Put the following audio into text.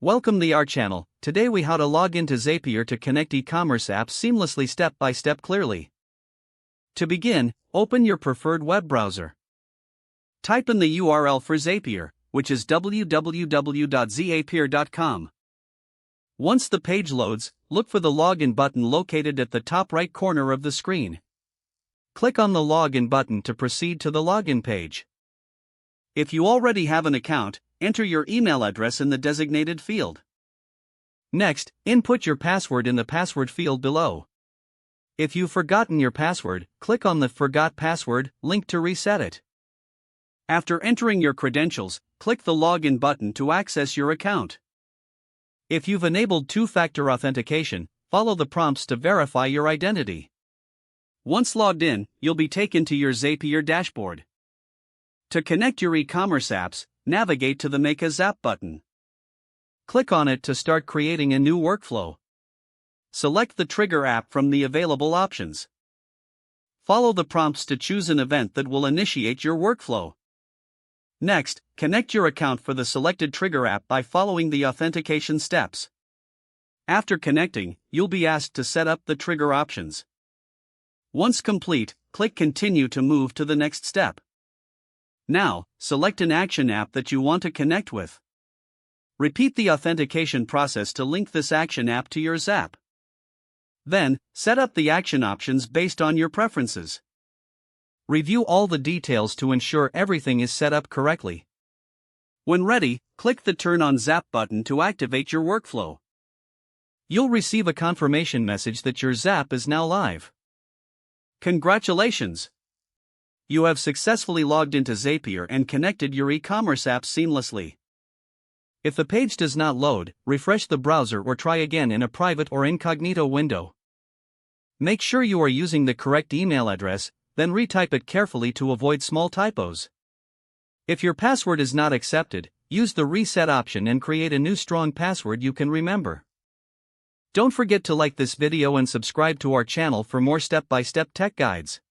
Welcome to our channel. Today we how to log into Zapier to connect e-commerce apps seamlessly step by step clearly. To begin, open your preferred web browser. Type in the URL for Zapier, which is www.zapier.com. Once the page loads, look for the login button located at the top right corner of the screen. Click on the login button to proceed to the login page. If you already have an account, enter your email address in the designated field. Next, input your password in the password field below. If you've forgotten your password, click on the Forgot Password link to reset it. After entering your credentials, click the Login button to access your account. If you've enabled two-factor authentication, follow the prompts to verify your identity. Once logged in, you'll be taken to your Zapier dashboard. To connect your e-commerce apps, navigate to the Make a Zap button. Click on it to start creating a new workflow. Select the trigger app from the available options. Follow the prompts to choose an event that will initiate your workflow. Next, connect your account for the selected trigger app by following the authentication steps. After connecting, you'll be asked to set up the trigger options. Once complete, click Continue to move to the next step. Now, select an action app that you want to connect with. Repeat the authentication process to link this action app to your Zap. Then, set up the action options based on your preferences. Review all the details to ensure everything is set up correctly. When ready, click the Turn on Zap button to activate your workflow. You'll receive a confirmation message that your Zap is now live. Congratulations! You have successfully logged into Zapier and connected your e-commerce apps seamlessly. If the page does not load, refresh the browser or try again in a private or incognito window. Make sure you are using the correct email address, then retype it carefully to avoid small typos. If your password is not accepted, use the reset option and create a new strong password you can remember. Don't forget to like this video and subscribe to our channel for more step-by-step tech guides.